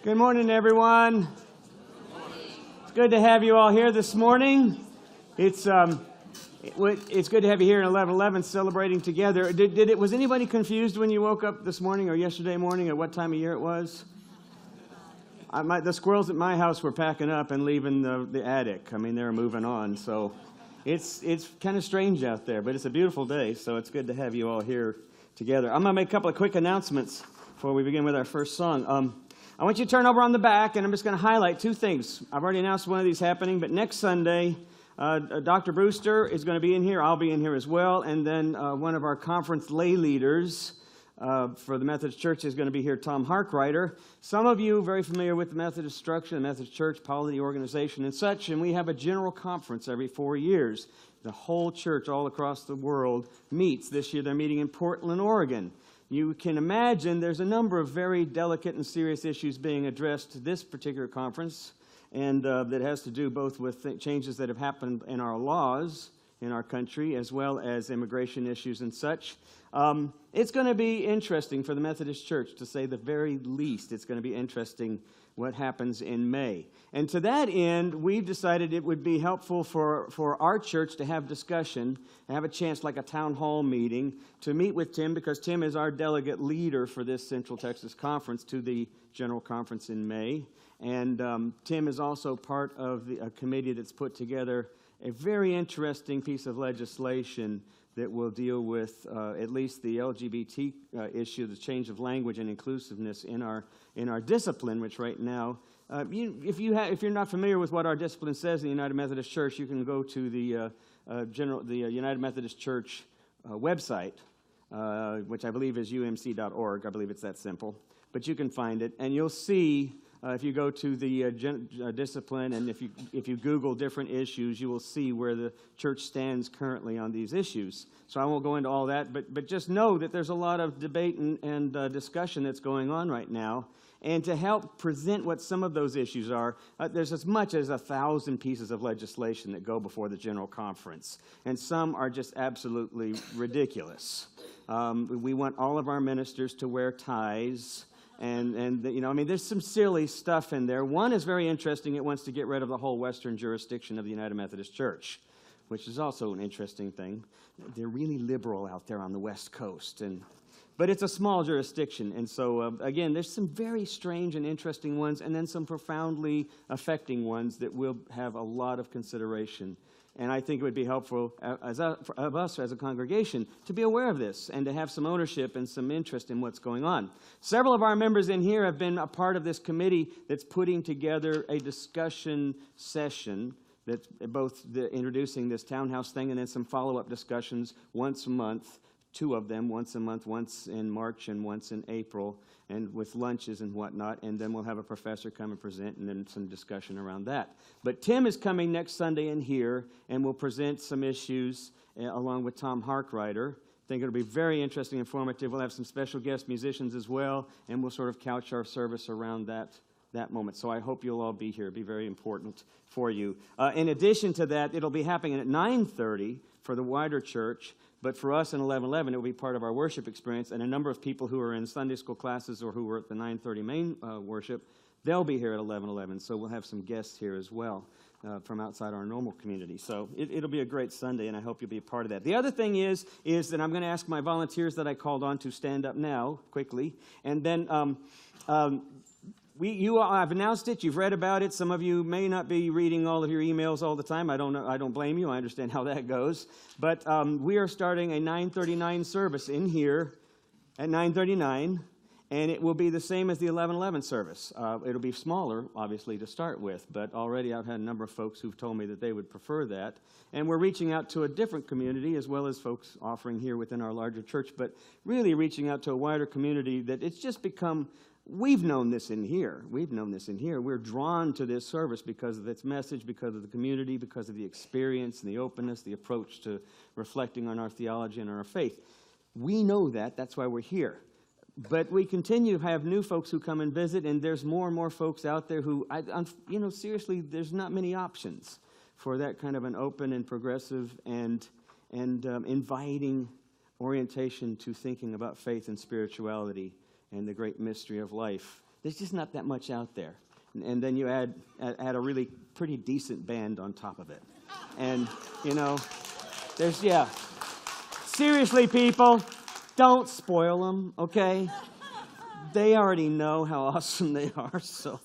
Good morning, everyone. It's good to have you all here this morning. It's good to have you here in 11:11 celebrating together. Was anybody confused when you woke up this morning or yesterday morning at what time of year it was? The squirrels at my house were packing up and leaving the attic. I mean, they were moving on. So it's kind of strange out there, but it's a beautiful day. So it's good to have you all here together. I'm going to make a couple of quick announcements before we begin with our first song. I want you to turn over on the back, and I'm just going to highlight two things. I've already announced one of these happening, but next Sunday, Dr. Brewster is going to be in here. I'll be in here as well. And then one of our conference lay leaders for the Methodist Church is going to be here, Tom Harkrider. Some of you are very familiar with the Methodist structure, the Methodist Church, polity organization, and such, and we have a general conference every 4 years. The whole church all across the world meets. This year they're meeting in Portland, Oregon. You can imagine there's a number of very delicate and serious issues being addressed at this particular conference, and that has to do both with changes that have happened in our laws in our country, as well as immigration issues and such. It's going to be interesting for the Methodist Church, to say the very least. It's going to be interesting what happens in May. And to that end, we've decided it would be helpful for our church to have discussion, and have a chance, like a town hall meeting, to meet with Tim, because Tim is our delegate leader for this Central Texas Conference to the General Conference in May. And Tim is also part of a committee that's put together a very interesting piece of legislation that will deal with at least the LGBT issue, the change of language and inclusiveness in our discipline, which right now, if you're not familiar with what our discipline says in the United Methodist Church, you can go to the United Methodist Church website, which I believe is umc.org. I believe it's that simple. But you can find it, and you'll see. If you go to the discipline, and if you Google different issues, you will see where the church stands currently on these issues. So I won't go into all that, but just know that there's a lot of debate and discussion that's going on right now. And to help present what some of those issues are, there's as much as 1,000 pieces of legislation that go before the General Conference. And some are just absolutely ridiculous. We want all of our ministers to wear ties. And you know, I mean, there's some silly stuff in there. One is very interesting. It wants to get rid of the whole western jurisdiction of the United Methodist Church, which is also an interesting thing. They're really liberal out there on the West Coast, but it's a small jurisdiction. And so, again, there's some very strange and interesting ones, and then some profoundly affecting ones that will have a lot of consideration. And I think it would be helpful of us as a congregation to be aware of this and to have some ownership and some interest in what's going on. Several of our members in here have been a part of this committee that's putting together a discussion session that's both introducing this townhouse thing and then some follow-up discussions once a month, 2 of them, once a month, once in March and once in April, and with lunches and whatnot, and then we'll have a professor come and present, and then some discussion around that. But Tim is coming next Sunday in here, and will present some issues along with Tom Harkrider. I think it'll be very interesting and informative. We'll have some special guest musicians as well, and we'll sort of couch our service around that moment. So I hope you'll all be here. It'll be very important for you. In addition to that, it'll be happening at 9:30 for the wider church. But for us in 11:11, it will be part of our worship experience, and a number of people who are in Sunday school classes or who were at the 9:30 main worship, they'll be here at 11:11. So we'll have some guests here as well from outside our normal community. So it'll be a great Sunday, and I hope you'll be a part of that. The other thing is that I'm going to ask my volunteers that I called on to stand up now quickly, and then I've announced it. You've read about it. Some of you may not be reading all of your emails all the time. I don't know. I don't blame you. I understand how that goes. But we are starting a 9:39 service in here at 9:39, and it will be the same as the 11:11 service. It'll be smaller, obviously, to start with, but already I've had a number of folks who've told me that they would prefer that. And we're reaching out to a different community, as well as folks offering here within our larger church, but really reaching out to a wider community that it's just become. We've known this in here. We're drawn to this service because of its message, because of the community, because of the experience and the openness, the approach to reflecting on our theology and our faith. We know that. That's why we're here. But we continue to have new folks who come and visit, and there's more and more folks out there who, seriously, there's not many options for that kind of an open and progressive and inviting orientation to thinking about faith and spirituality and the great mystery of life There's just not that much out there. And then you add a really pretty decent band on top of it. And, seriously, people, don't spoil them, okay? They already know how awesome they are, so.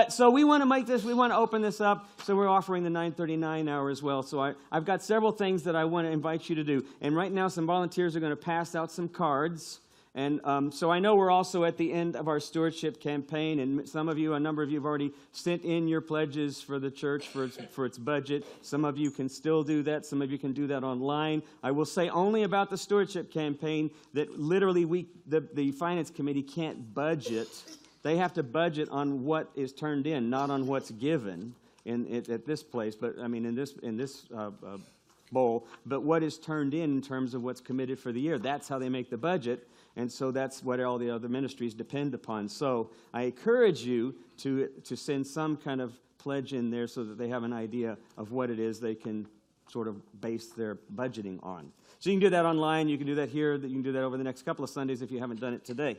So we want to open this up, so we're offering the 9:39 hour as well. So I've got several things that I want to invite you to do. And right now, some volunteers are going to pass out some cards. And so I know we're also at the end of our stewardship campaign, and a number of you have already sent in your pledges for the church for its budget. Some of you can still do that. Some of you can do that online. I will say only about the stewardship campaign that literally the finance committee can't budget. They have to budget on what is turned in, not on what's given at this place. But I mean, in this bowl, but what is turned in terms of what's committed for the year. That's how they make the budget. And so that's what all the other ministries depend upon. So I encourage you to send some kind of pledge in there so that they have an idea of what it is they can sort of base their budgeting on. So you can do that online. You can do that here. You can do that over the next couple of Sundays if you haven't done it today.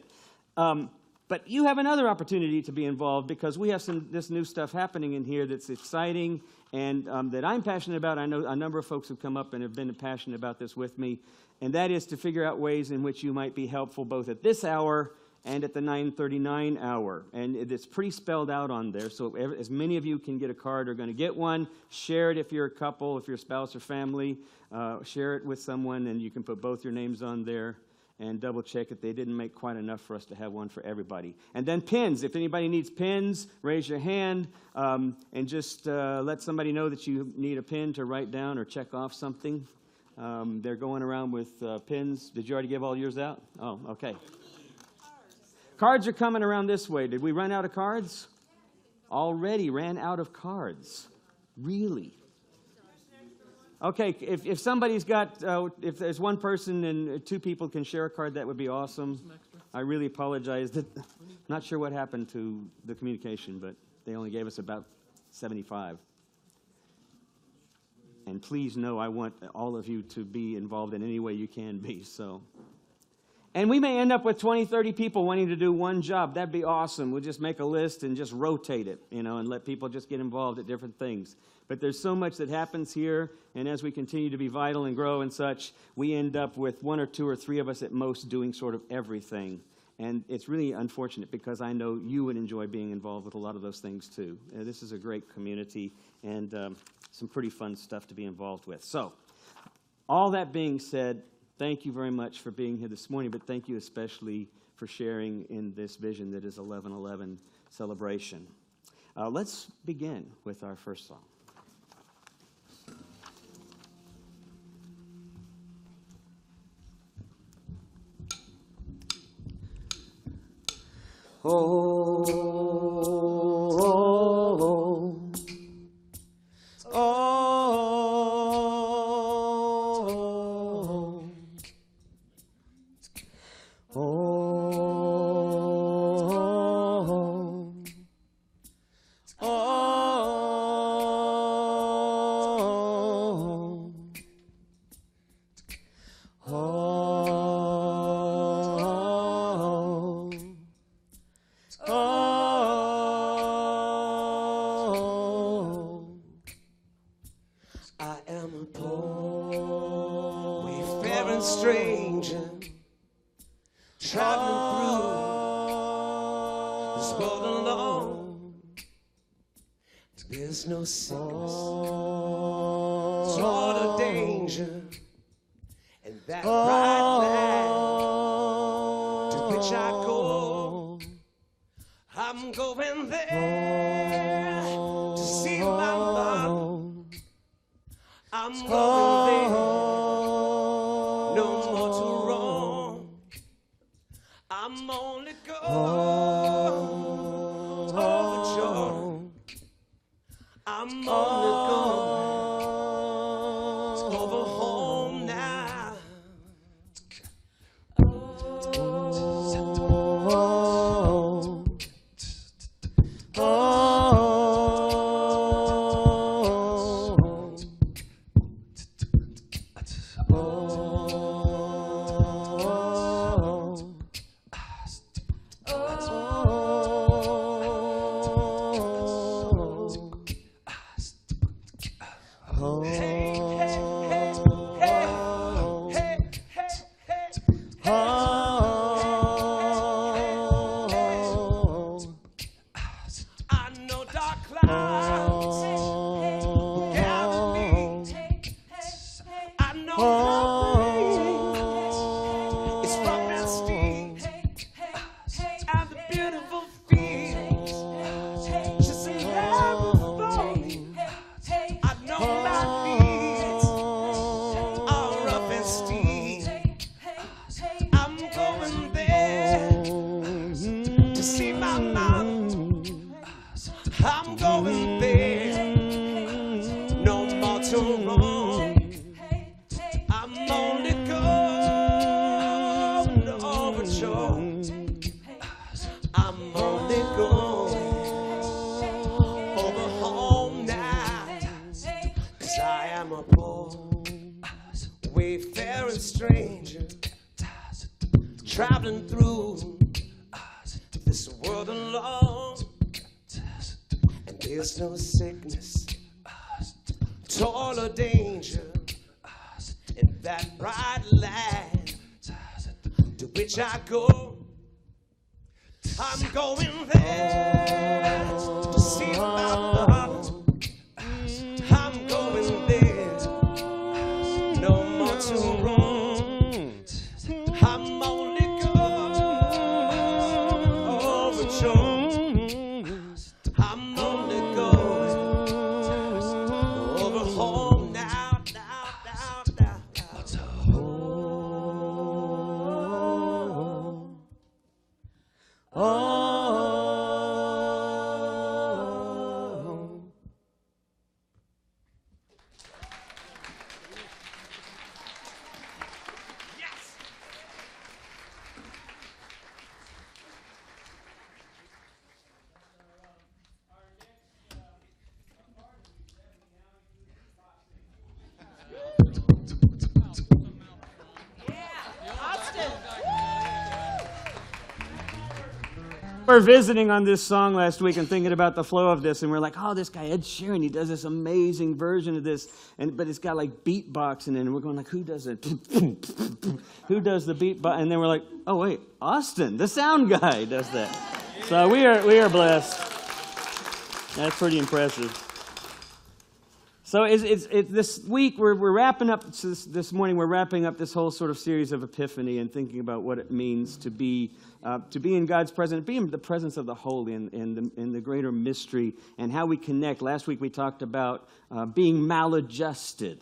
But you have another opportunity to be involved because we have this new stuff happening in here that's exciting and that I'm passionate about. I know a number of folks have come up and have been passionate about this with me, and that is to figure out ways in which you might be helpful both at this hour and at the 9:39 hour. And it's pretty spelled out on there, so as many of you can get a card are going to get one. Share it if you're a couple, if you're a spouse or family. Share it with someone, and you can put both your names on there. And double check if they didn't make quite enough for us to have one for everybody. And then pins. If anybody needs pins, raise your hand and just let somebody know that you need a pin to write down or check off something. They're going around with pins. Did you already give all yours out? Oh, okay. Cards are coming around this way. Did we run out of cards? Already ran out of cards. Really? Okay, if somebody's got, if there's one person and two people can share a card, that would be awesome. I really apologize. Not sure what happened to the communication, but they only gave us about 75. And please know I want all of you to be involved in any way you can be. So, and we may end up with 20, 30 people wanting to do one job. That'd be awesome. We'll just make a list and just rotate it, and let people just get involved at different things. But there's so much that happens here, and as we continue to be vital and grow and such, we end up with one or two or three of us at most doing sort of everything. And it's really unfortunate because I know you would enjoy being involved with a lot of those things too. This is a great community and some pretty fun stuff to be involved with. So, all that being said, thank you very much for being here this morning, but thank you especially for sharing in this vision that is 11:11 celebration. Let's begin with our first song. Oh, oh, oh, oh, stranger traveling through this world alone. There's no sickness, sort of danger, and that bright light to which I go. I'm going there to see my mom. I'm going there. No more to roam. I'm only going overjoyed. I'm only going over home now. I know dark clouds will gather me. I know it's rough and steep, and the beautiful fields just never falling. I know my feet are rough and steep. I'm going there to see my mom. I'm going there, no more to roam. I'm only going to overture. I'm only going over home now, 'cause I am a poor wayfaring stranger, traveling through this world alone. And there's no sickness, toil or danger in that bright land to which I go. I'm going there to see my mother. I'm going there, no more to roam. I'm only going overture. I'm only going over home now, now, now, now, now. Oh. We were visiting on this song last week and thinking about the flow of this, and we're like, oh, this guy Ed Sheeran, he does this amazing version of this, but it's got like beatboxing in it, and we're going like, who does it? Who does the beatbox? And then we're like, oh wait, Austin, the sound guy, does that. So we are blessed. That's pretty impressive. So this week we're wrapping up this morning. We're wrapping up this whole sort of series of Epiphany and thinking about what it means to be in God's presence, be in the presence of the holy and the greater mystery, and how we connect. Last week we talked about being maladjusted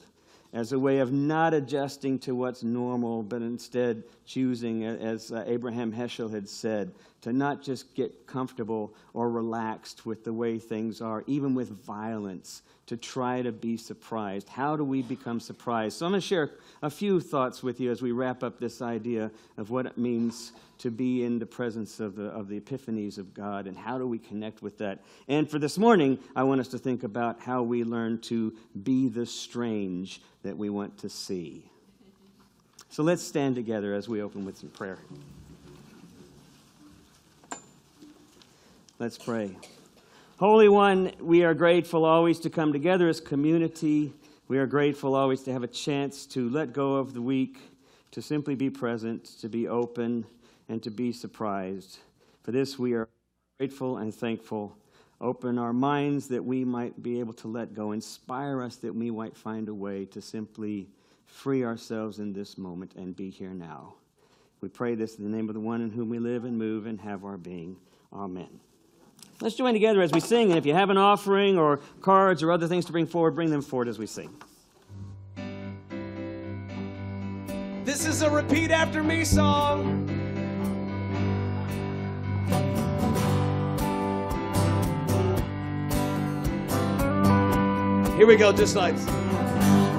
as a way of not adjusting to what's normal, but instead choosing, as Abraham Heschel had said, to not just get comfortable or relaxed with the way things are, even with violence, to try to be surprised. How do we become surprised? So I'm going to share a few thoughts with you as we wrap up this idea of what it means to be in the presence of the epiphanies of God, and how do we connect with that. And for this morning, I want us to think about how we learn to be the strange that we want to see. So let's stand together as we open with some prayer. Let's pray. Holy One, we are grateful always to come together as community. We are grateful always to have a chance to let go of the week, to simply be present, to be open, and to be surprised. For this we are grateful and thankful. Open our minds that we might be able to let go. Inspire us that we might find a way to simply free ourselves in this moment and be here now. We pray this in the name of the one in whom we live and move and have our being. Amen. Let's join together as we sing, and if you have an offering or cards or other things to bring forward, bring them forward as we sing. This is a repeat after me song. Here we go, just like,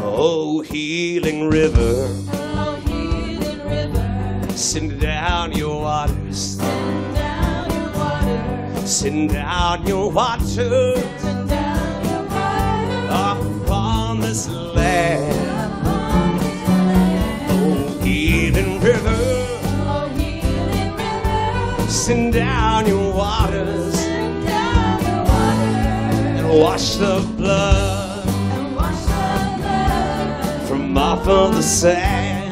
oh, healing river, send down your waters, send down your waters upon this land. Oh, healing river, send down your waters and wash the blood from off of the sand.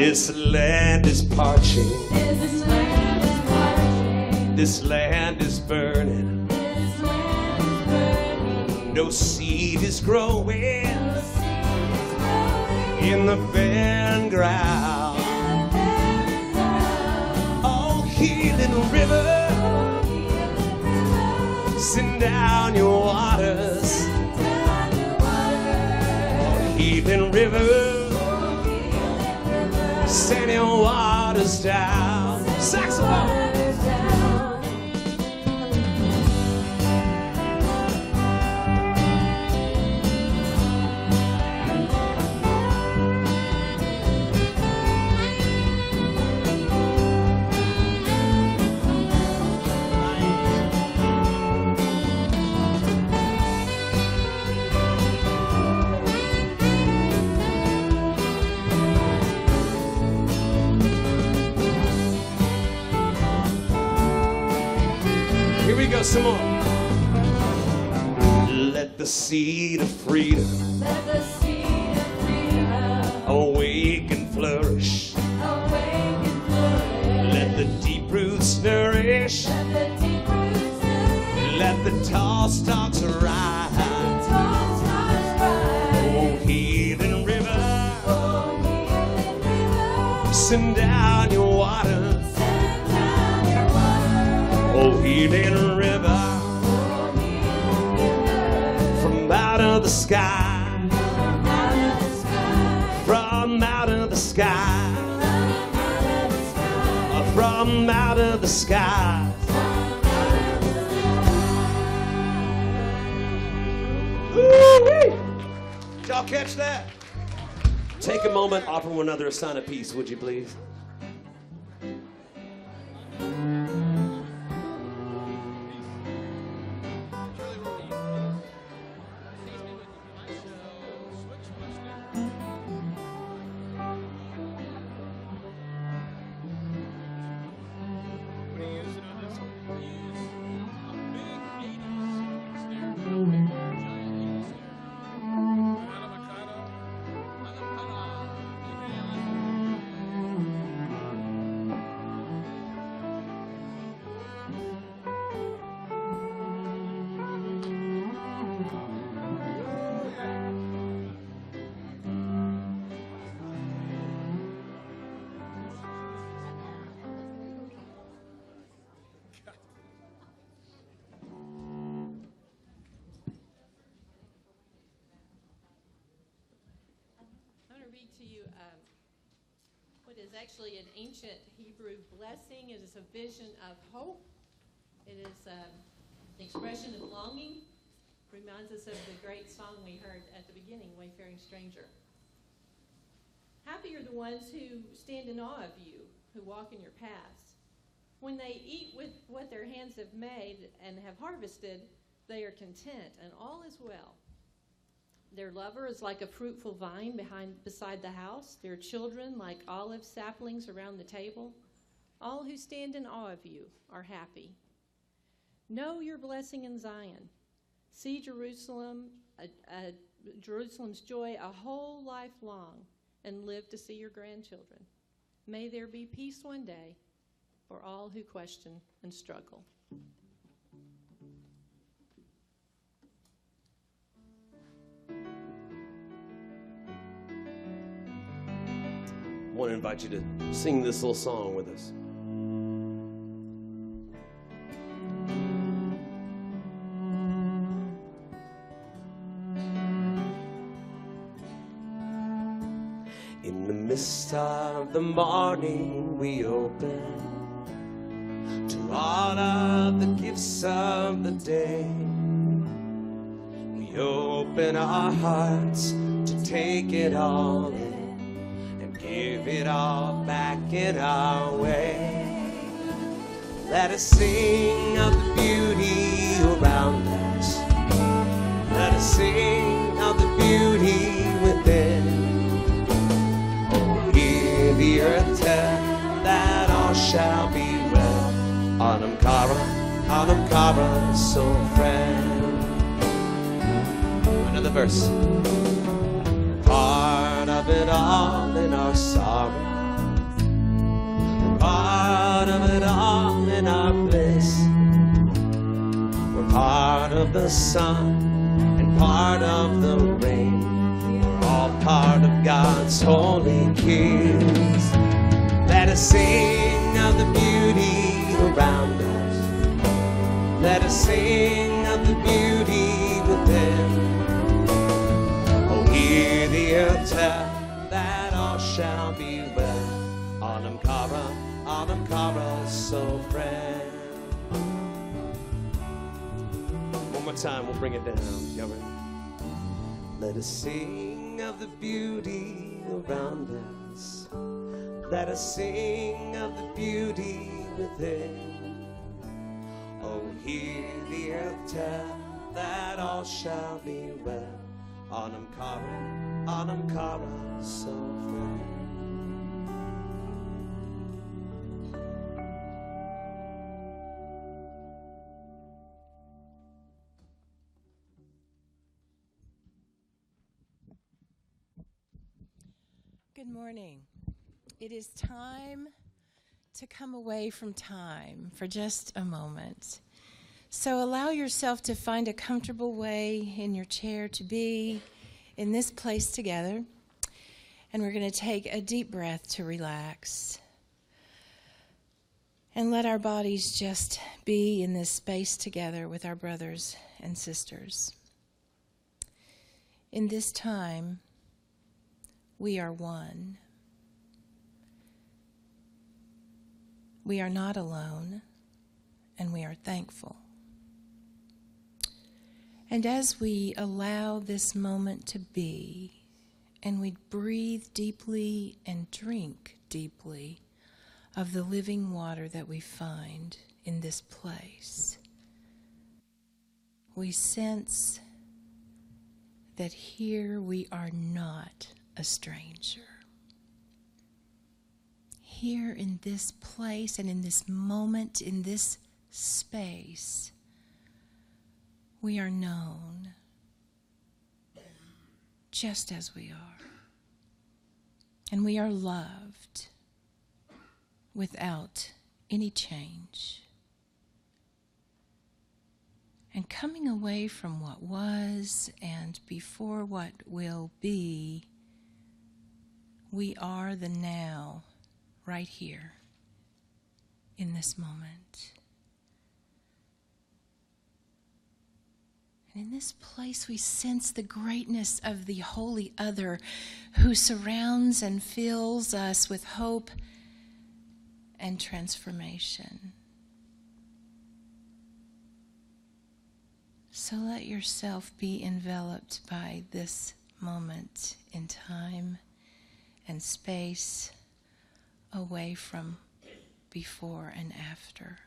This land is parching. This land is parching. This land is burning. This land is burning. No seed is growing No seed is growing in the barren ground. in the barren ground. Oh, healing river, Oh, healing river, send down your waters. send down your water. Healing river, Oh, healing river, send your waters down. Saxophone. waters down. Here we go, some more. Let the seed of freedom Let the seed of freedom awake and flourish. awake and flourish. Let the deep roots nourish. Let the deep roots nourish. Let the tall stalks rise. Tall stars rise. Oh, healing river, Oh, healing river, send down your water. send down your water. Oh, healing river, Oh, healing river, from out of the sky. from out of the sky, From out of the sky. from out of the sky, From out of the sky. from out of the sky. Woo-wee! Did y'all catch that? Take a moment, offer one another a sign of peace, would you please? I'm going to read to you what is actually an ancient Hebrew blessing. It is a vision of hope. It is an expression of longing. Reminds us of the great song we heard at the beginning, Wayfaring Stranger. Happy are the ones who stand in awe of you, who walk in your paths. When they eat with what their hands have made and have harvested, they are content, and all is well. Their lover is like a fruitful vine beside the house, their children like olive saplings around the table. All who stand in awe of you are happy. Know your blessing in Zion. See Jerusalem's joy a whole life long, and live to see your grandchildren. May there be peace one day for all who question and struggle. I want to invite you to sing this little song with us. In the midst of the morning, we open to all of the gifts of the day. We open our hearts to take it all in and give it all back in our way. Let us sing of the beauty around us. Let us sing of the beauty within. Hear the earth tell that all shall be well. Anam Cara, so friend. Another verse. Part of it all in our sorrow, of the sun and part of the rain. We're all part of God's holy kiss. Let us sing of the beauty around us. Let us sing of the beauty within. Oh, hear the earth tell that all shall be well. Autumn Cara, so friend. One more time, we'll bring it down. Y'all ready? Let us sing of the beauty around us. Let us sing of the beauty within. Oh, hear the earth tell that all shall be well. Autumn Cara, so friend. Good morning. It is time to come away from time for just a moment. So allow yourself to find a comfortable way in your chair to be in this place together. And we're going to take a deep breath to relax. And let our bodies just be in this space together with our brothers and sisters. In this time, we are one. We are not alone, and we are thankful. And as we allow this moment to be, and we breathe deeply and drink deeply of the living water that we find in this place, we sense that here we are not a stranger. Here in this place and in this moment, in this space, we are known just as we are. And we are loved without any change. And coming away from what was and before what will be, we are the now, right here, in this moment. And in this place, we sense the greatness of the Holy Other who surrounds and fills us with hope and transformation. So let yourself be enveloped by this moment in time and space, away from before and after.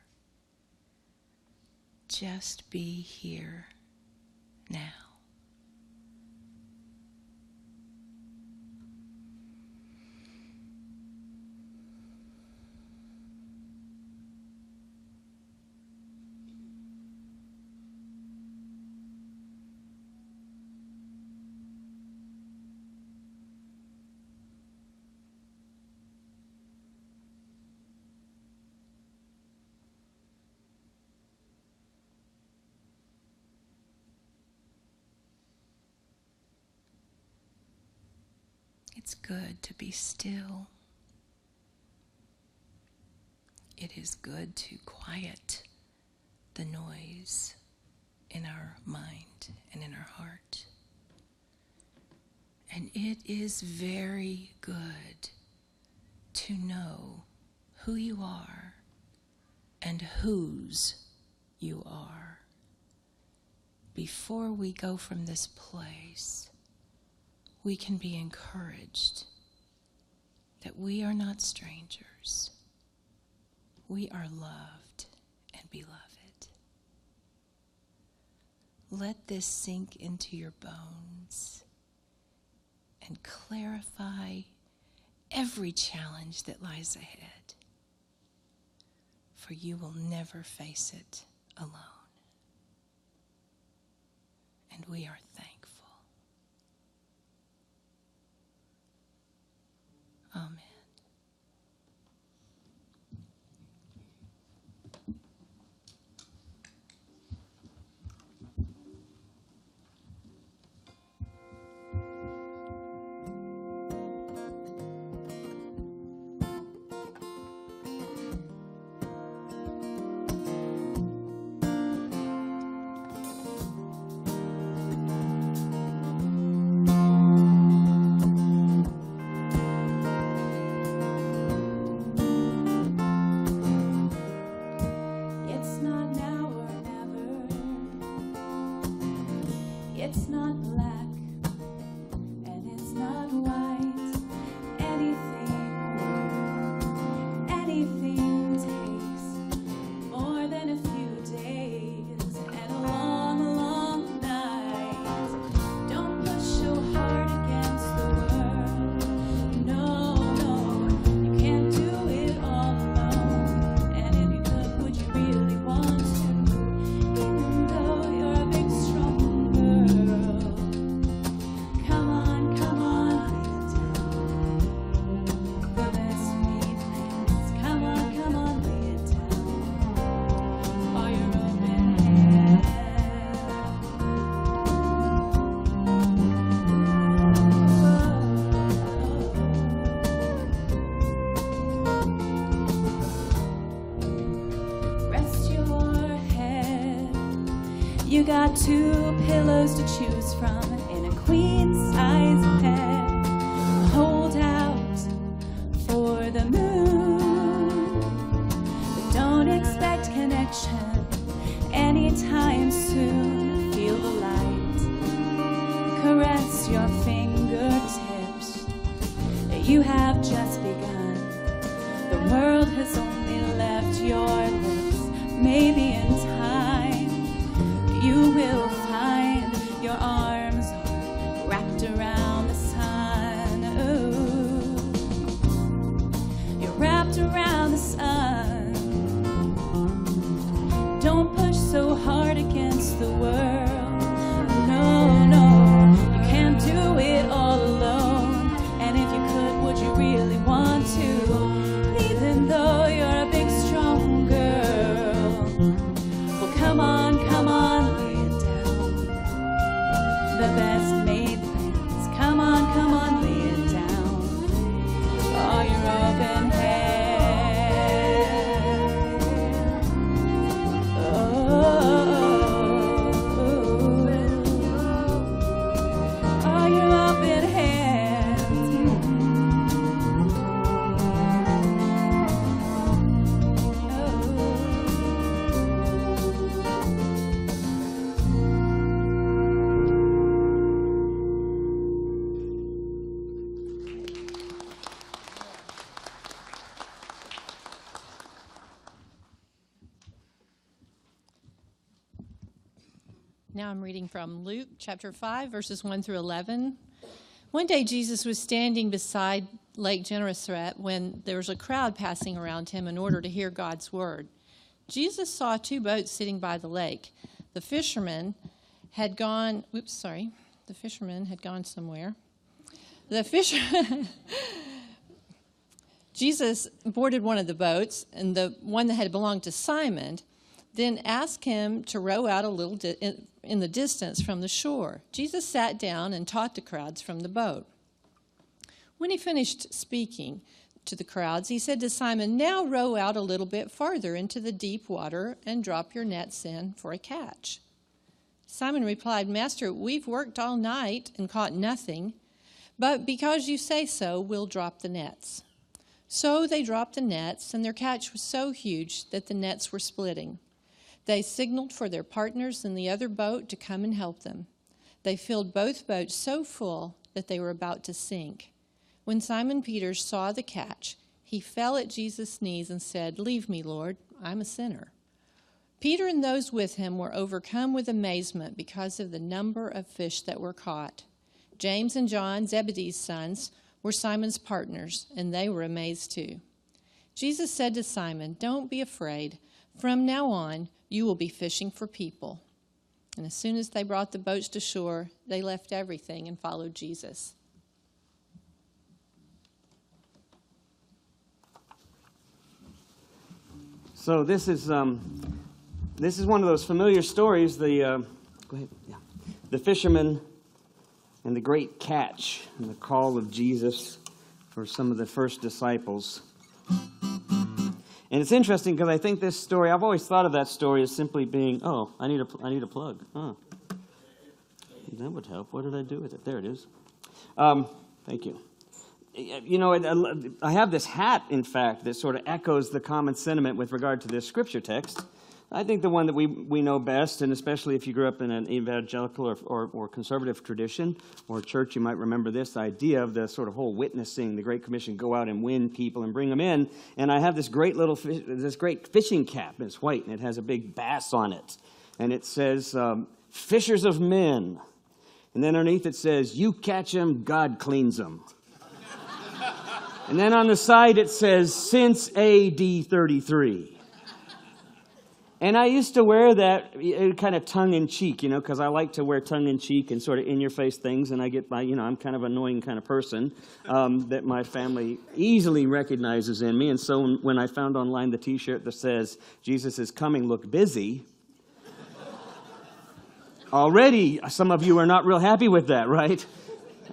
Just be here now. It's good to be still. It is good to quiet the noise in our mind and in our heart. And it is very good to know who you are and whose you are before we go from this place. We can be encouraged that we are not strangers. We are loved and beloved. Let this sink into your bones and clarify every challenge that lies ahead, for you will never face it alone. And we are thankful. Amen. It's not black and it's not white. Anything takes more than a few days and a long, long night. Don't push so hard against the world. No, you can't do it all alone. And if you could, would you really want to? Even though you're a big, strong girl. Come on, lay it down. The best made plans. Come on, lay it down. All your open hands. Rest your head. You got 2 pillows to choose from in a queen-size bed. Hold out for the moon, but don't expect connection anytime soon. Feel the light caress your fingertips. You have just begun. The world has only left your lips. Maybe in time you will find your arms are wrapped around the sun. Ooh, you're wrapped around the sun. Don't push so hard against the world. No, you can't do it all alone. And if you could, would you really want to? Even though you're a big, strong girl. Well, come on, lay it down. The best made plans. Come on, lay it down. All your open all your open Now I'm reading from Luke chapter 5, verses 1 through 11. One day Jesus was standing beside Lake Gennesaret when there was a crowd passing around him in order to hear God's word. Jesus saw 2 boats sitting by the lake. The fishermen had gone somewhere. Jesus boarded one of the boats, and the one that had belonged to Simon, then asked him to row out a little in the distance from the shore. Jesus sat down and taught the crowds from the boat. When he finished speaking to the crowds, he said to Simon, "Now row out a little bit farther into the deep water and drop your nets in for a catch." Simon replied, "Master, we've worked all night and caught nothing, but because you say so, we'll drop the nets." So they dropped the nets, and their catch was so huge that the nets were splitting. They signaled for their partners in the other boat to come and help them. They filled both boats so full that they were about to sink. When Simon Peter saw the catch, he fell at Jesus' knees and said, "Leave me, Lord, I'm a sinner." Peter and those with him were overcome with amazement because of the number of fish that were caught. James and John, Zebedee's sons, were Simon's partners, and they were amazed too. Jesus said to Simon, "Don't be afraid. From now on, you will be fishing for people." And as soon as they brought the boats to shore, they left everything and followed Jesus. So this is one of those familiar stories. Go ahead. Yeah. The fisherman and the great catch, and the call of Jesus for some of the first disciples. And it's interesting because I think this story, I've always thought of that story as simply being, I need a plug. Huh. That would help. What did I do with it? There it is. Thank you. You know, I have this hat, in fact, that sort of echoes the common sentiment with regard to this scripture text. I think the one that we know best, and especially if you grew up in an evangelical or conservative tradition or church, you might remember this idea of the sort of whole witnessing, the Great Commission, go out and win people and bring them in. And I have this great fishing cap, and it's white, and it has a big bass on it. And it says, fishers of men. And then underneath it says, you catch them, God cleans them. And then on the side it says, since AD 33. And I used to wear that kind of tongue-in-cheek, because I like to wear tongue-in-cheek and sort of in-your-face things, and I get my, I'm kind of an annoying kind of person that my family easily recognizes in me. And so when I found online the T-shirt that says, Jesus is coming, look busy, already some of you are not real happy with that, right?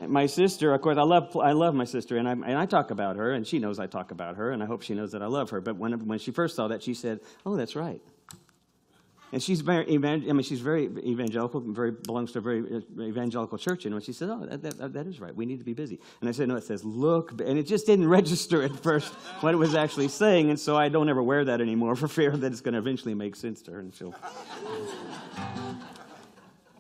My sister, of course, I love my sister, and I talk about her, and she knows I talk about her, and I hope she knows that I love her. But when she first saw that, she said, "Oh, that's right." And she's very evangelical, belongs to a very evangelical church. And when she said, "Oh, that is right. We need to be busy," and I said, "No, it says look," and it just didn't register at first what it was actually saying, and so I don't ever wear that anymore for fear that it's going to eventually make sense to her, and she'll.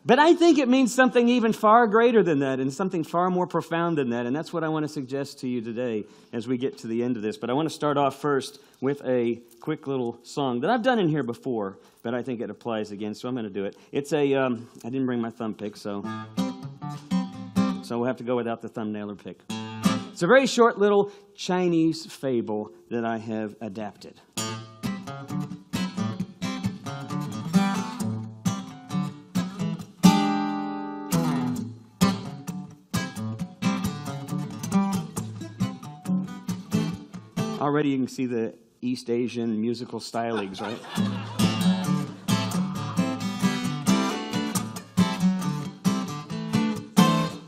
But I think it means something even far greater than that and something far more profound than that. And that's what I want to suggest to you today as we get to the end of this. But I want to start off first with a quick little song that I've done in here before, but I think it applies again, so I'm going to do it. It's I didn't bring my thumb pick, so we'll have to go without the thumbnailer pick. It's a very short little Chinese fable that I have adapted. Already you can see the East Asian musical stylings, right?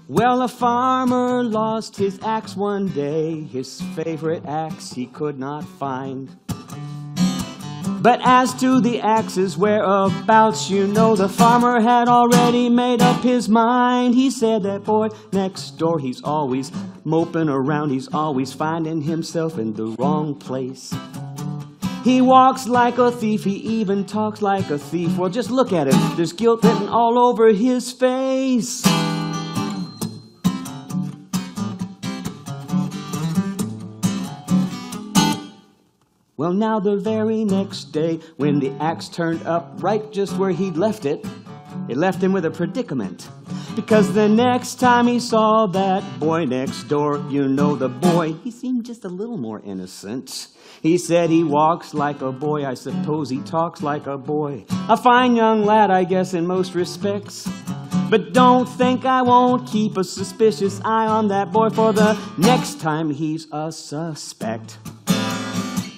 Well, a farmer lost his axe one day, his favorite axe he could not find. But as to the axe's whereabouts, the farmer had already made up his mind. He said that boy next door, he's always moping around, he's always finding himself in the wrong place. He walks like a thief, he even talks like a thief. Well, just look at him, there's guilt written all over his face. Well, now the very next day, when the axe turned up right just where he'd left it, it left him with a predicament. Because the next time he saw that boy next door, the boy, he seemed just a little more innocent. He said he walks like a boy, I suppose he talks like a boy. A fine young lad, I guess, in most respects. But don't think I won't keep a suspicious eye on that boy for the next time he's a suspect.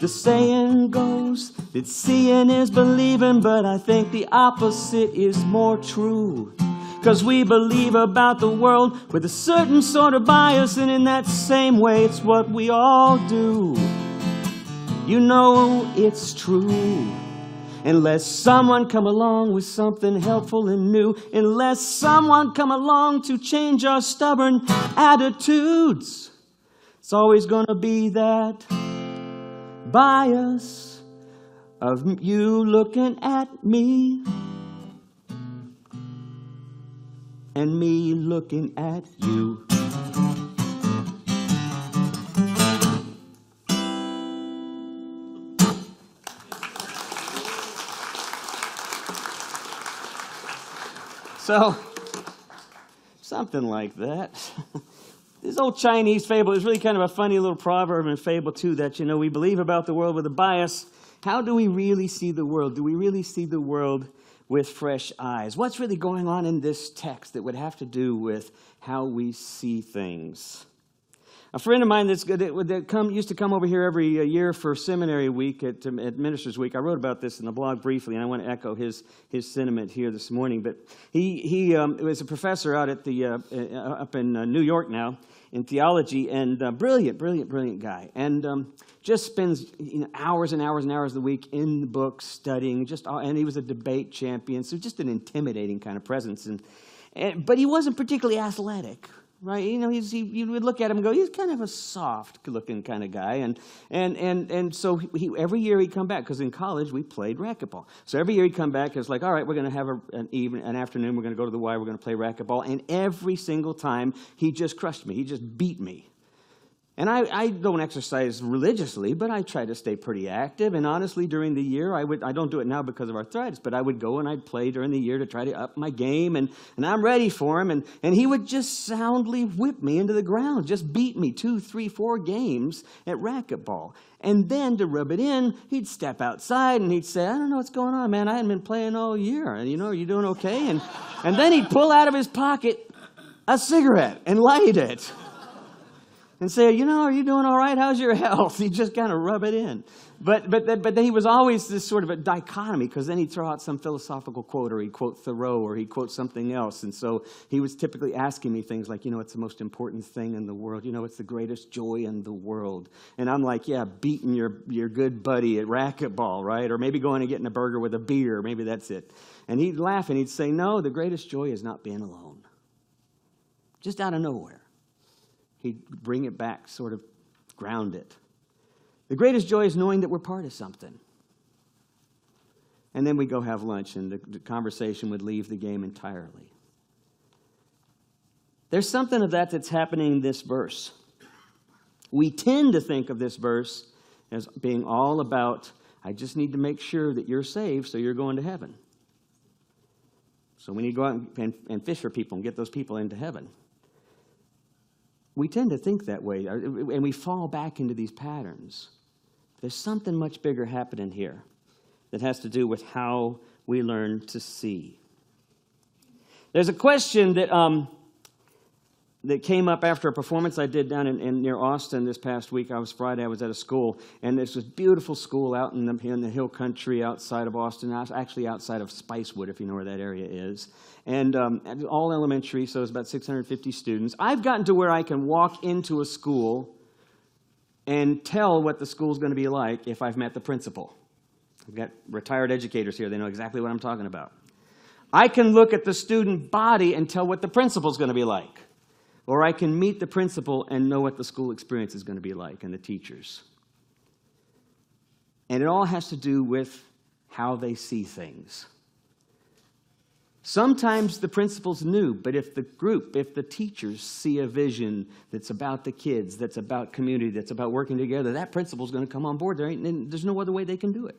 The saying goes that seeing is believing, but I think the opposite is more true. 'Cause we believe about the world with a certain sort of bias, and in that same way it's what we all do. It's true. Unless someone come along with something helpful and new, unless someone come along to change our stubborn attitudes, it's always gonna be that bias of you looking at me and me looking at you. So, something like that. This old Chinese fable is really kind of a funny little proverb and fable, too, that, we believe about the world with a bias. How do we really see the world? Do we really see the world with fresh eyes? What's really going on in this text that would have to do with how we see things? A friend of mine used to come over here every year for seminary week at Minister's Week. I wrote about this in the blog briefly, and I want to echo his sentiment here this morning. But he was a professor out at up in New York now in theology, and brilliant guy, and just spends hours and hours and hours of the week in the books studying. And he was a debate champion, so just an intimidating kind of presence. But he wasn't particularly athletic. right? You know, you would look at him and go, he's kind of a soft-looking kind of guy. And so every year he'd come back, because in college we played racquetball. So every year he'd come back, it's like, all right, we're going to have an afternoon, we're going to go to the Y, we're going to play racquetball. And every single time, he just crushed me. He just beat me. And I don't exercise religiously, but I try to stay pretty active. And honestly, during the year, I don't do it now because of arthritis, but I would go and I'd play during the year to try to up my game. And I'm ready for him. And he would just soundly whip me into the ground, just beat me 2, 3, 4 games at racquetball. And then to rub it in, he'd step outside and he'd say, I don't know what's going on, man. I hadn't been playing all year. And, you know, are you doing okay? And then he'd pull out of his pocket a cigarette and light it. And say, you know, are you doing all right? How's your health? He'd just kind of rub it in. But then he was always this sort of a dichotomy, because then he'd throw out some philosophical quote, or he'd quote Thoreau, or he'd quote something else. And so he was typically asking me things like, you know, what's the most important thing in the world? You know, what's the greatest joy in the world? And I'm like, yeah, beating your good buddy at racquetball, right? Or maybe going and getting a burger with a beer. Maybe that's it. And he'd laugh and he'd say, no, the greatest joy is not being alone. Just out of nowhere. He'd bring it back, sort of ground it. The greatest joy is knowing that we're part of something. And then we'd go have lunch, and the conversation would leave the game entirely. There's something of that that's happening in this verse. We tend to think of this verse as being all about, I just need to make sure that you're saved so you're going to heaven. So we need to go out and fish for people and get those people into heaven. We tend to think that way, and we fall back into these patterns. There's something much bigger happening here that has to do with how we learn to see. There's a question that came up after a performance I did down in near Austin this past week. Friday, I was at a school, and this was beautiful school out in the hill country outside of Austin, actually outside of Spicewood, if you know where that area is. And all elementary, so it's about 650 students. I've gotten to where I can walk into a school and tell what the school's going to be like if I've met the principal. I've got retired educators here. They know exactly what I'm talking about. I can look at the student body and tell what the principal's going to be like. Or I can meet the principal and know what the school experience is going to be like, and the teachers. And it all has to do with how they see things. Sometimes the principal's new, but if the teachers see a vision that's about the kids, that's about community, that's about working together, that principal's going to come on board. There's no other way they can do it.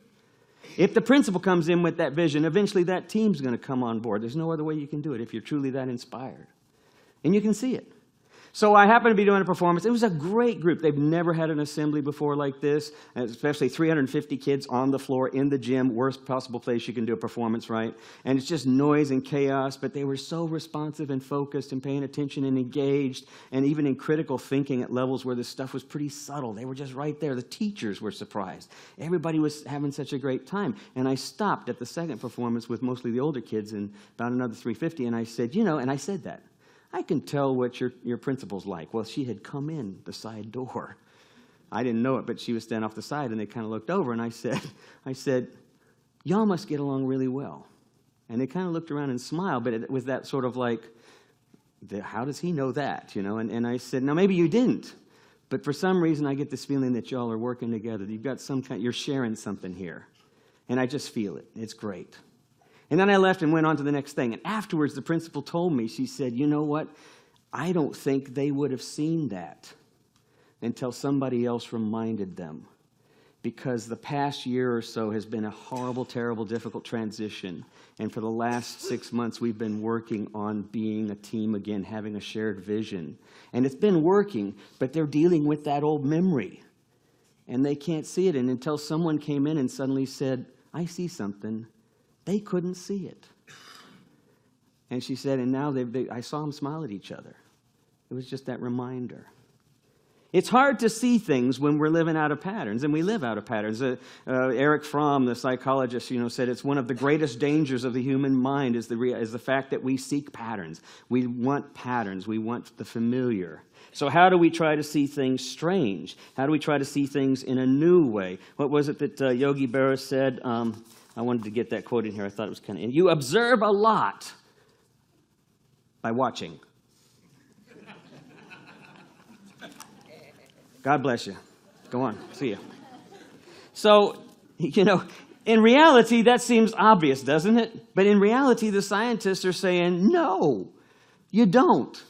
If the principal comes in with that vision, eventually that team's going to come on board. There's no other way you can do it if you're truly that inspired. And you can see it. So I happened to be doing a performance. It was a great group. They've never had an assembly before like this, especially 350 kids on the floor in the gym, worst possible place you can do a performance, right? And it's just noise and chaos, but they were so responsive and focused and paying attention and engaged, and even in critical thinking at levels where this stuff was pretty subtle. They were just right there. The teachers were surprised. Everybody was having such a great time. And I stopped at the second performance with mostly the older kids and about another 350, and I said, and I said that. I can tell what your principal's like. Well, she had come in the side door. I didn't know it, but she was standing off the side, and they kind of looked over, and I said, y'all must get along really well. And they kind of looked around and smiled, but it was that sort of like, how does he know that, And I said, now, maybe you didn't, but for some reason I get this feeling that y'all are working together. You've got you're sharing something here, and I just feel it. It's great. And then I left and went on to the next thing. And afterwards, the principal told me, she said, you know what? I don't think they would have seen that until somebody else reminded them. Because the past year or so has been a horrible, terrible, difficult transition. And for the last 6 months, we've been working on being a team again, having a shared vision. And it's been working, but they're dealing with that old memory. And they can't see it. And until someone came in and suddenly said, I see something, they couldn't see it. And she said, and now I saw them smile at each other. It was just that reminder. It's hard to see things when we're living out of patterns, and we live out of patterns. Erich Fromm, the psychologist, said it's one of the greatest dangers of the human mind is the fact that we seek patterns. We want patterns. We want the familiar. So how do we try to see things strange? How do we try to see things in a new way? What was it that Yogi Berra said? I wanted to get that quote in here. I thought it was kind of... You observe a lot by watching. God bless you. Go on. See you. So, in reality, that seems obvious, doesn't it? But in reality, the scientists are saying, no, you don't.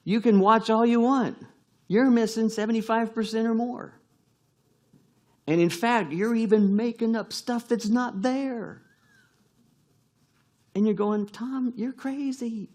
You can watch all you want. You're missing 75% or more. And in fact, you're even making up stuff that's not there. And you're going, Tom, you're crazy.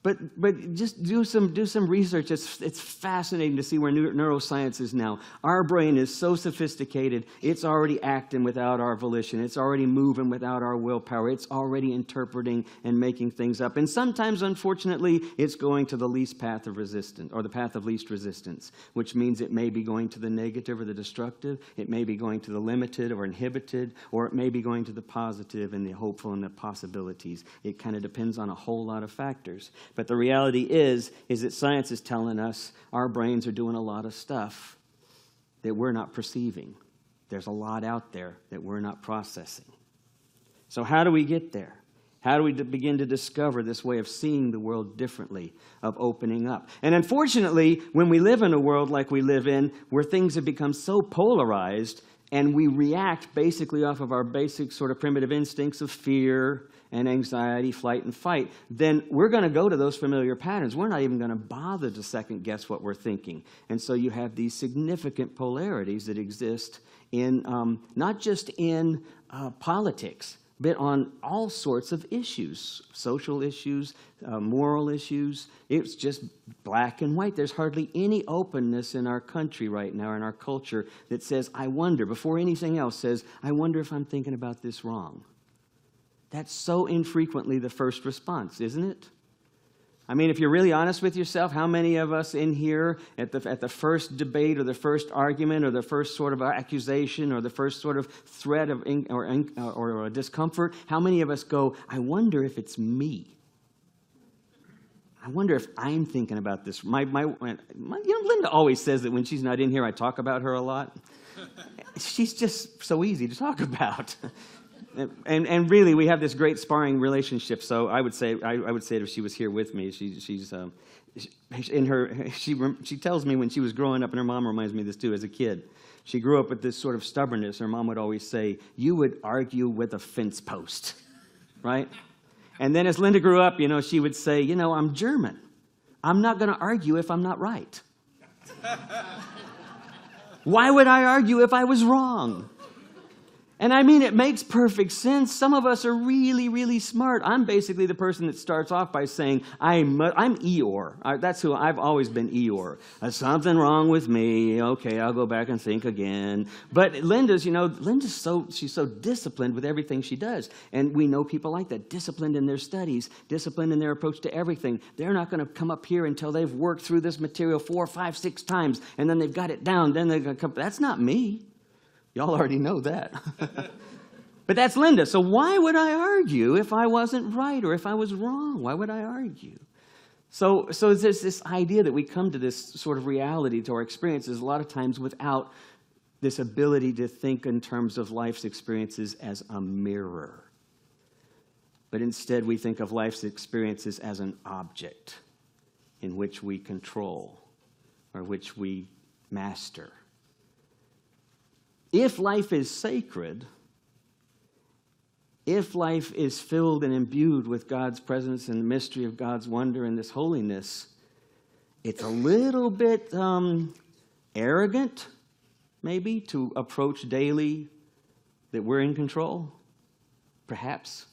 But just do some research. It's fascinating to see where neuroscience is now. Our brain is so sophisticated, it's already acting without our volition. It's already moving without our willpower. It's already interpreting and making things up. And sometimes, unfortunately, it's going to the least path of resistance, or the path of least resistance, which means it may be going to the negative or the destructive. It may be going to the limited or inhibited, or it may be going to the positive and the hopeful and the possibilities. It kind of depends on a whole lot of factors. But the reality is that science is telling us our brains are doing a lot of stuff that we're not perceiving. There's a lot out there that we're not processing. So how do we get there? How do we begin to discover this way of seeing the world differently, of opening up? And unfortunately, when we live in a world like we live in, where things have become so polarized, and we react basically off of our basic sort of primitive instincts of fear and anxiety, flight and fight, then we're going to go to those familiar patterns. We're not even going to bother to second guess what we're thinking. And so you have these significant polarities that exist in not just in politics, but on all sorts of issues, social issues, moral issues. It's just black and white. There's hardly any openness in our country right now, in our culture, that says, I wonder, before anything else says, I wonder if I'm thinking about this wrong. That's so infrequently the first response, isn't it? I mean, if you're really honest with yourself, how many of us in here at the first debate or the first argument or the first sort of accusation or the first sort of threat of or discomfort, how many of us go, I wonder if it's me? I wonder if I'm thinking about this. Linda always says that when she's not in here, I talk about her a lot. She's just so easy to talk about. And really, we have this great sparring relationship. So I would say if she was here with me, she tells me when she was growing up, and her mom reminds me of this too. As a kid, she grew up with this sort of stubbornness. Her mom would always say, "You would argue with a fence post," right? And then as Linda grew up, she would say, "I'm German. I'm not going to argue if I'm not right. Why would I argue if I was wrong?" And I mean, it makes perfect sense. Some of us are really, really smart. I'm basically the person that starts off by saying, I'm Eeyore. That's who I've always been, Eeyore. There's something wrong with me. Okay, I'll go back and think again. But Linda's she's so disciplined with everything she does. And we know people like that, disciplined in their studies, disciplined in their approach to everything. They're not going to come up here until they've worked through this material 4, 5, 6 times, and then they've got it down. Then they're going to come. That's not me. Y'all already know that. But that's Linda. So why would I argue if I wasn't right or if I was wrong? Why would I argue? So there's this idea that we come to this sort of reality to our experiences a lot of times without this ability to think in terms of life's experiences as a mirror. But instead we think of life's experiences as an object in which we control or which we master. If life is sacred, if life is filled and imbued with God's presence and the mystery of God's wonder and this holiness, it's a little bit arrogant, maybe, to approach daily that we're in control, perhaps.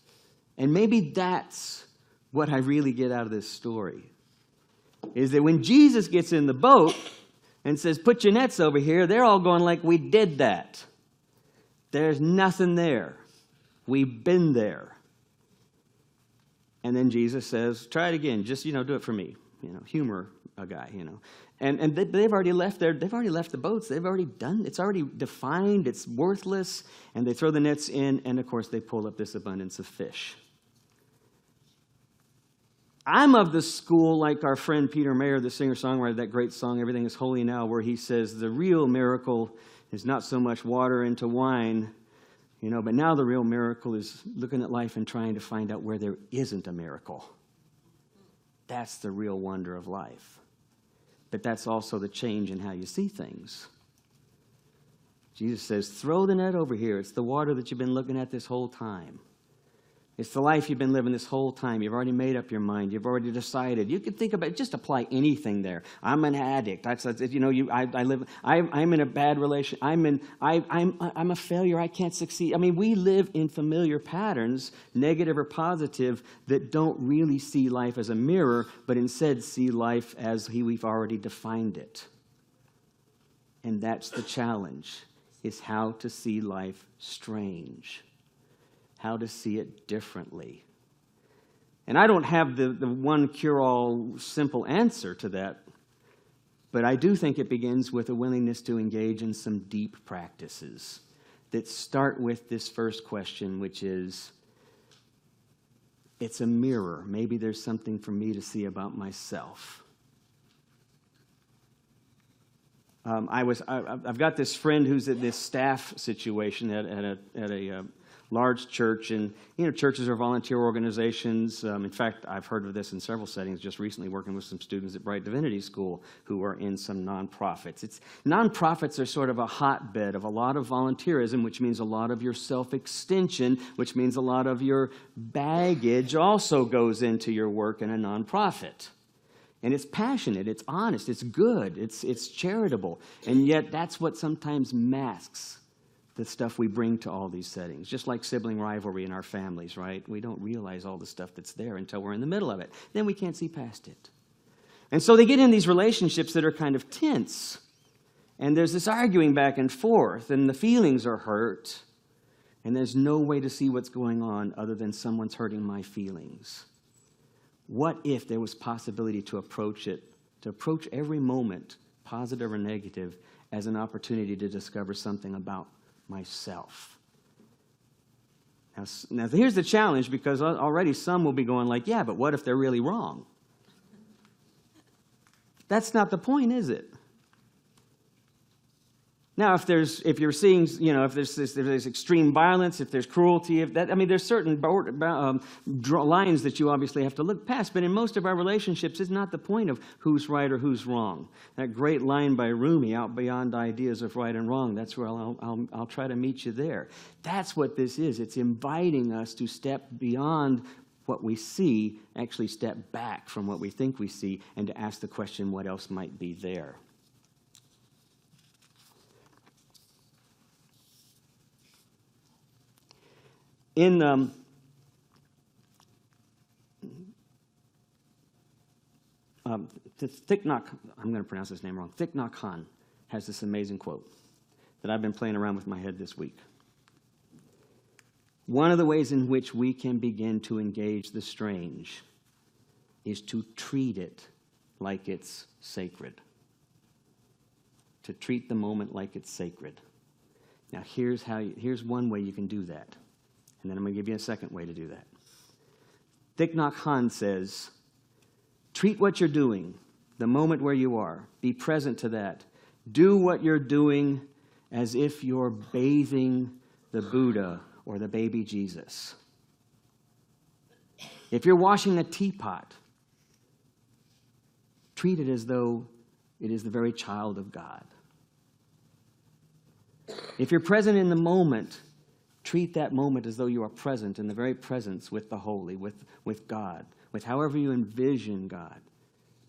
And maybe that's what I really get out of this story, is that when Jesus gets in the boat and says, put your nets over here, they're all going like, we did that. There's nothing there. We've been there. And then Jesus says, try it again. Just, do it for me. Humor a guy, And they've already left the boats. They've already done, it's already defined, it's worthless. And they throw the nets in, and of course they pull up this abundance of fish. I'm of the school, like our friend Peter Mayer, the singer-songwriter, that great song, Everything is Holy Now, where he says the real miracle is not so much water into wine, but now the real miracle is looking at life and trying to find out where there isn't a miracle. That's the real wonder of life. but that's also the change in how you see things. Jesus says, throw the net over here. It's the water that you've been looking at this whole time. It's the life you've been living this whole time. You've already made up your mind. You've already decided. You can think about it. Just apply anything there. I'm an addict. I'm in a bad relation. I'm a failure. I can't succeed. I mean, we live in familiar patterns, negative or positive, that don't really see life as a mirror, but instead see life as we've already defined it. And that's the challenge, is how to see life strange. How to see it differently. And I don't have the one cure-all simple answer to that, but I do think it begins with a willingness to engage in some deep practices that start with this first question, which is, it's a mirror. Maybe there's something for me to see about myself. I've got this friend who's at this staff situation at a large church, and churches are volunteer organizations. In fact, I've heard of this in several settings, just recently working with some students at Bright Divinity School who are in some nonprofits. Nonprofits are sort of a hotbed of a lot of volunteerism, which means a lot of your self-extension, which means a lot of your baggage also goes into your work in a nonprofit. And it's passionate, it's honest, it's good, it's charitable, and yet that's what sometimes masks the stuff we bring to all these settings, just like sibling rivalry in our families, right? We don't realize all the stuff that's there until we're in the middle of it. Then we can't see past it. And so they get in these relationships that are kind of tense, and there's this arguing back and forth, and the feelings are hurt, and there's no way to see what's going on other than someone's hurting my feelings. What if there was possibility to approach every moment, positive or negative, as an opportunity to discover something about myself? Now here's the challenge, because already some will be going like, yeah, but what if they're really wrong? That's not the point, is it? Now, if you're seeing, if there's extreme violence, if there's cruelty, there's certain lines that you obviously have to look past. But in most of our relationships, it's not the point of who's right or who's wrong. That great line by Rumi, out beyond ideas of right and wrong, that's where I'll try to meet you there. That's what this is. It's inviting us to step beyond what we see, actually step back from what we think we see, and to ask the question, what else might be there? In Thich Nhat, I'm going to pronounce his name wrong. Thich Nhat Hanh has this amazing quote that I've been playing around with my head this week. One of the ways in which we can begin to engage the strange is to treat it like it's sacred. To treat the moment like it's sacred. Now, here's one way you can do that. And then I'm going to give you a second way to do that. Thich Nhat Hanh says, treat what you're doing, the moment where you are. Be present to that. Do what you're doing as if you're bathing the Buddha or the baby Jesus. If you're washing a teapot, treat it as though it is the very child of God. If you're present in the moment, treat that moment as though you are present in the very presence with the holy, with God, with however you envision God.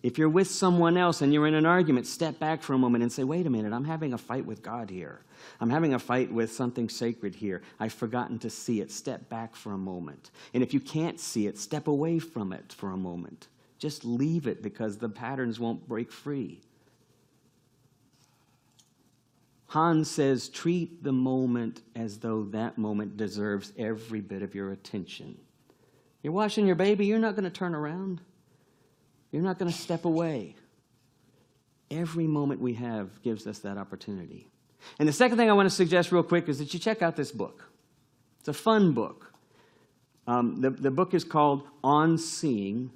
If you're with someone else and you're in an argument, step back for a moment and say, wait a minute, I'm having a fight with God here. I'm having a fight with something sacred here. I've forgotten to see it. Step back for a moment. And if you can't see it, step away from it for a moment. Just leave it, because the patterns won't break free. Hanh says, treat the moment as though that moment deserves every bit of your attention. You're washing your baby, you're not going to turn around. You're not going to step away. Every moment we have gives us that opportunity. And the second thing I want to suggest real quick is that you check out this book. It's a fun book. The book is called On Seeing.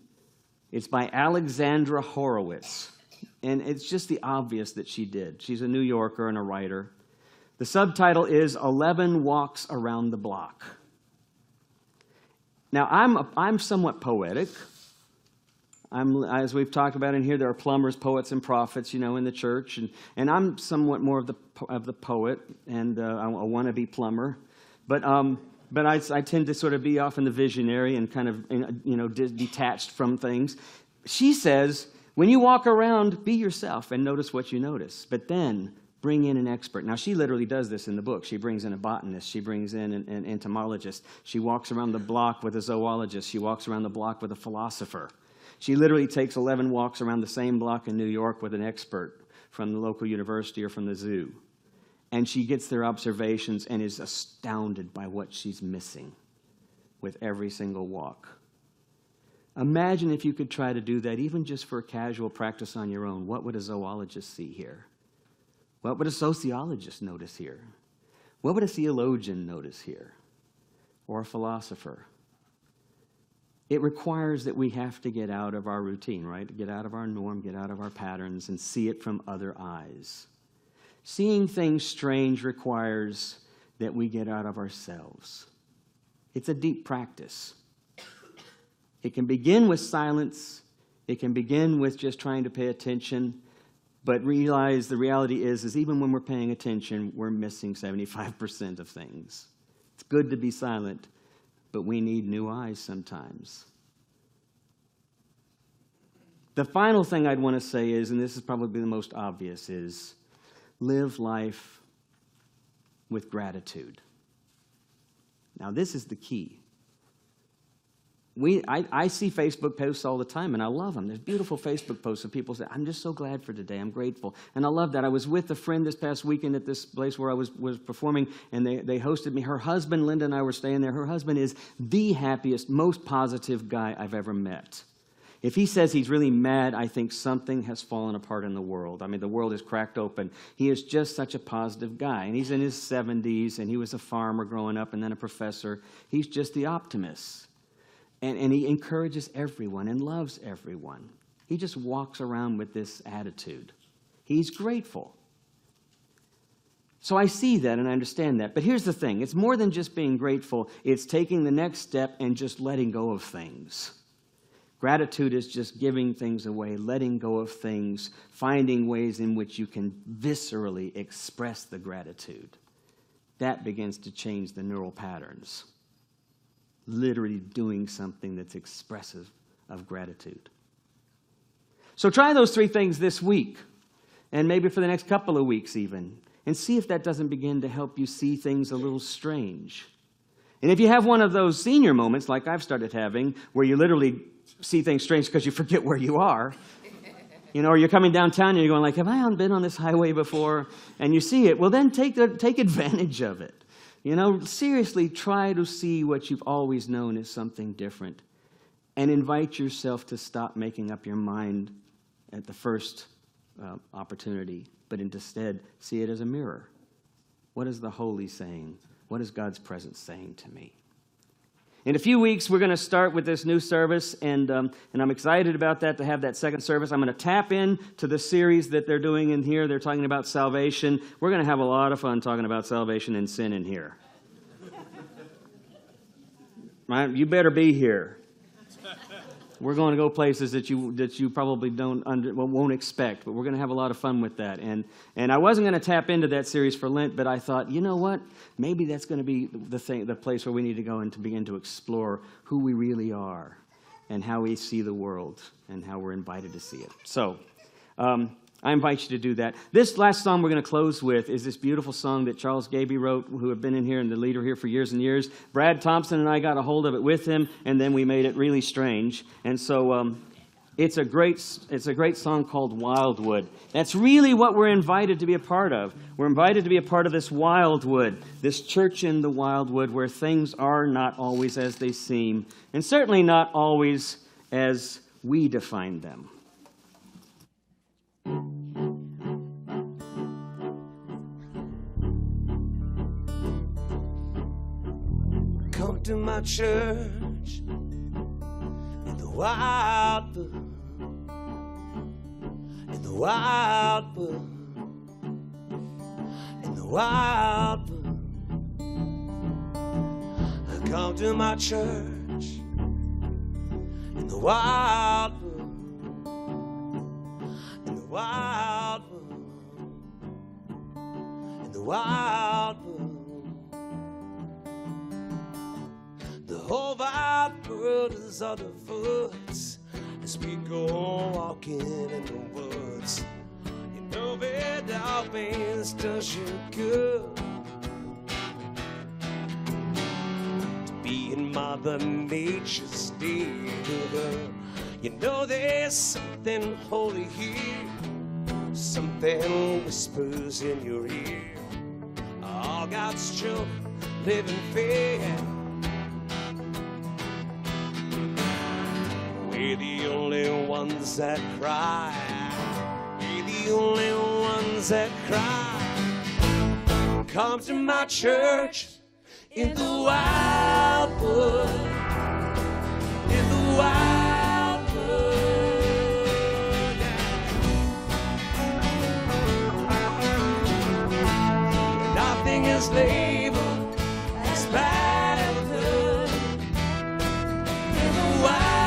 It's by Alexandra Horowitz. And it's just the obvious that she did. She's a New Yorker and a writer. The subtitle is 11 Walks Around the Block. Now, I'm somewhat poetic. as we've talked about in here, there are plumbers, poets, and prophets, in the church, and I'm somewhat more of the poet, and I want to be plumber, but I tend to sort of be often the visionary and kind of detached from things. She says, when you walk around, be yourself and notice what you notice, but then bring in an expert. Now, she literally does this in the book. She brings in a botanist. She brings in an entomologist. She walks around the block with a zoologist. She walks around the block with a philosopher. She literally takes 11 walks around the same block in New York with an expert from the local university or from the zoo. And she gets their observations and is astounded by what she's missing with every single walk. Imagine if you could try to do that, even just for a casual practice on your own. What would a zoologist see here? What would a sociologist notice here? What would a theologian notice here? Or a philosopher? It requires that we have to get out of our routine, right? Get out of our norm, get out of our patterns, and see it from other eyes. Seeing things strange requires that we get out of ourselves. It's a deep practice. It can begin with silence. It can begin with just trying to pay attention. But realize the reality is even when we're paying attention, we're missing 75% of things. It's good to be silent, but we need new eyes sometimes. The final thing I'd want to say is, and this is probably the most obvious, is live life with gratitude. Now, this is the key. I see Facebook posts all the time, and I love them. There's beautiful Facebook posts of people say, I'm just so glad for today. I'm grateful. And I love that. I was with a friend this past weekend at this place where I was performing, and they hosted me. Her husband, Linda, and I were staying there. Her husband is the happiest, most positive guy I've ever met. If he says he's really mad, I think something has fallen apart in the world. I mean, the world is cracked open. He is just such a positive guy. And he's in his 70s, and he was a farmer growing up and then a professor. He's just the optimist. And he encourages everyone and loves everyone. He just walks around with this attitude. He's grateful. So I see that and I understand that. But here's the thing. It's more than just being grateful. It's taking the next step and just letting go of things. Gratitude is just giving things away, letting go of things, finding ways in which you can viscerally express the gratitude. That begins to change the neural patterns. Literally doing something that's expressive of gratitude. So try those 3 things this week, and maybe for the next couple of weeks even, and see if that doesn't begin to help you see things a little strange. And if you have one of those senior moments, like I've started having, where you literally see things strange because you forget where you are, or you're coming downtown and you're going like, have I been on this highway before? And you see it, well then take advantage of it. Seriously try to see what you've always known as something different, and invite yourself to stop making up your mind at the first opportunity, but instead see it as a mirror. What is the Holy saying? What is God's presence saying to me? In a few weeks, we're going to start with this new service, and I'm excited about that, to have that second service. I'm going to tap into the series that they're doing in here. They're talking about salvation. We're going to have a lot of fun talking about salvation and sin in here. You better be here. We're going to go places that you probably won't expect, but we're going to have a lot of fun with that. And I wasn't going to tap into that series for Lent, but I thought, you know what? Maybe that's going to be the place where we need to go and to begin to explore who we really are and how we see the world and how we're invited to see it. So I invite you to do that. This last song we're going to close with is this beautiful song that Charles Gaby wrote, who have been in here and the leader here for years and years. Brad Thompson and I got a hold of it with him, and then we made it really strange. And so it's a great song called Wildwood. That's really what we're invited to be a part of. We're invited to be a part of this Wildwood, this church in the Wildwood, where things are not always as they seem, and certainly not always as we define them. Come to my church in the Wildwood, in the Wildwood, in the Wildwood. Come to my church in the Wildwood, wild world. In the wild world. The whole wide world is underfoot as we go walking in the woods. You know it always does you good to be in Mother Nature's neighborhood. You know there's something holy here, something whispers in your ear. All God's children living fair. We're the only ones that cry. We're the only ones that cry. Come to my church in the wildwood. In the wildwood. Nothing is labeled as bad or good. In the wildwood.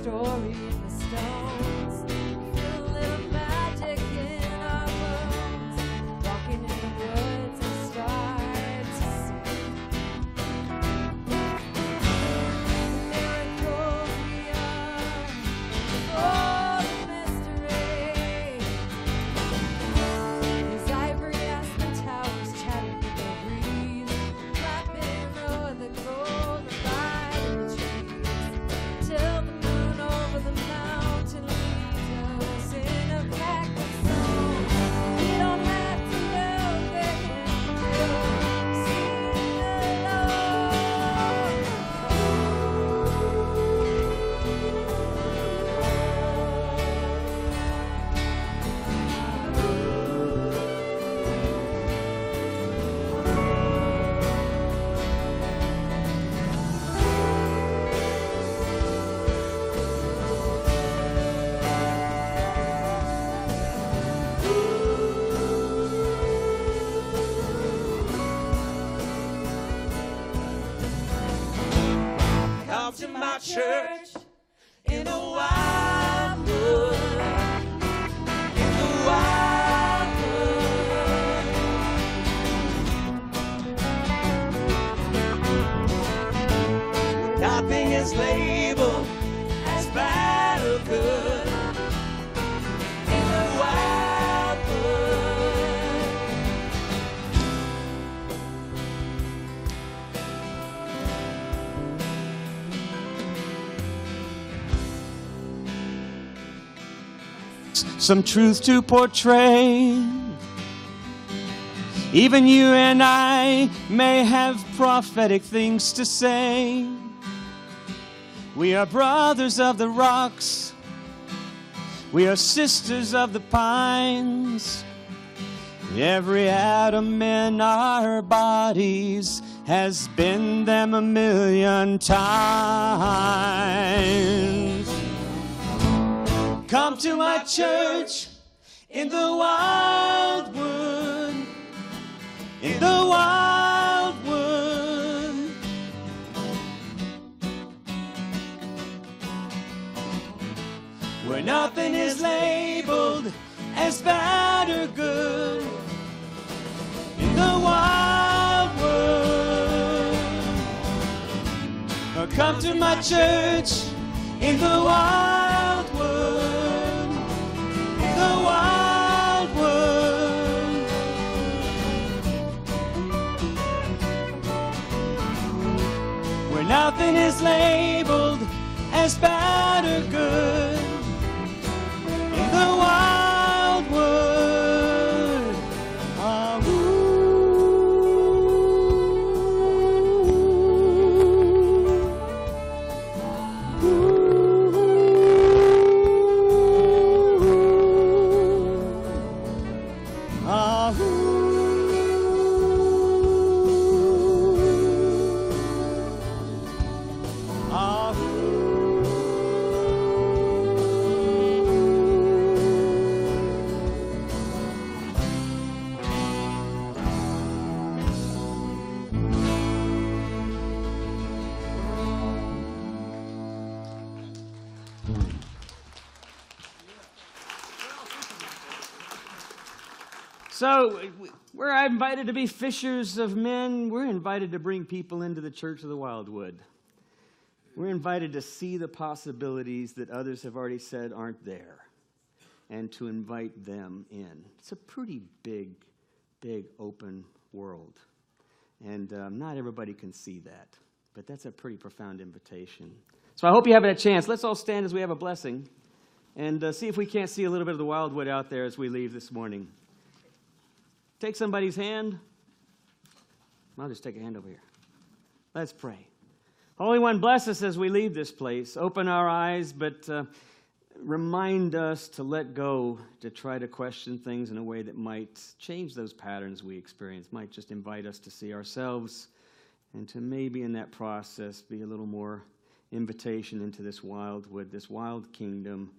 Story in the stones, feel a little magic in our bones, walking in the woods and start to see miracles we are, oh the mystery. As ivory aspen towers chatting with their breeze, clapping o'er the golden light of the trees, till the over the mountain leads us in a backward song. We don't have to look ahead, sing Come to my church in the wildwood. In the wildwood. Nothing is labeled as bad or good. In the wildwood. Some truth to portray. Even you and I may have prophetic things to say. We are brothers of the rocks. We are sisters of the pines. Every atom in our bodies has been them a million times. Come to my church in the wildwood. In the wildwood. Where nothing is labeled as bad or good. In the wildwood. Or come to my church in the wildwood. In the wildwood. Where nothing is labeled as bad or good. In the wildwood. Ah, So we're invited to be fishers of men. We're invited to bring people into the Church of the Wildwood. We're invited to see the possibilities that others have already said aren't there and to invite them in. It's a pretty big open world. And not everybody can see that, but that's a pretty profound invitation. So I hope you have a chance. Let's all stand as we have a blessing and see if we can't see a little bit of the Wildwood out there as we leave this morning. Take somebody's hand. I'll just take a hand over here. Let's pray. Holy One, bless us as we leave this place. Open our eyes, but remind us to let go, to try to question things in a way that might change those patterns we experience, might just invite us to see ourselves, and to maybe in that process be a little more invitation into this wildwood, this wild kingdom,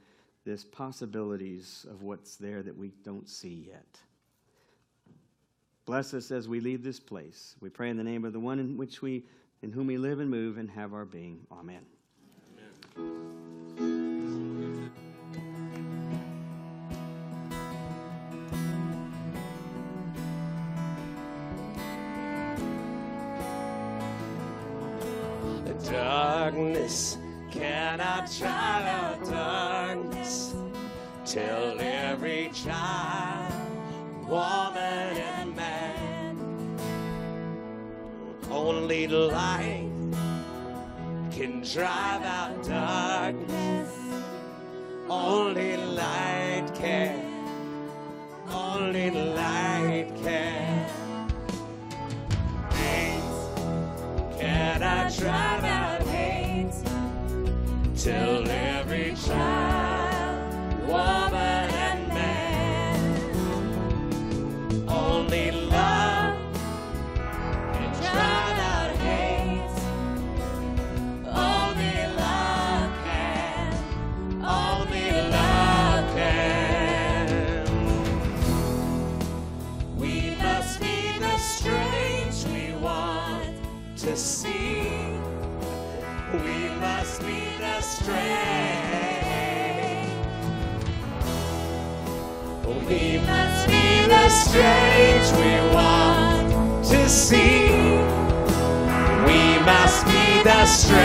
this possibilities of what's there that we don't see yet. Bless us as we leave this place. We pray in the name of the one in whom we live and move and have our being. Amen. The darkness cannot drive out darkness till every child, woman, and man. Only light can drive out darkness. Only light can. Only light can. Hate cannot drive out hate till every child, woman, and man. Only love can drive out hate. Only love can. Only love can. We must be the strange we want to see. We must be the strange. We must be the strange we want to see. We must be the strange.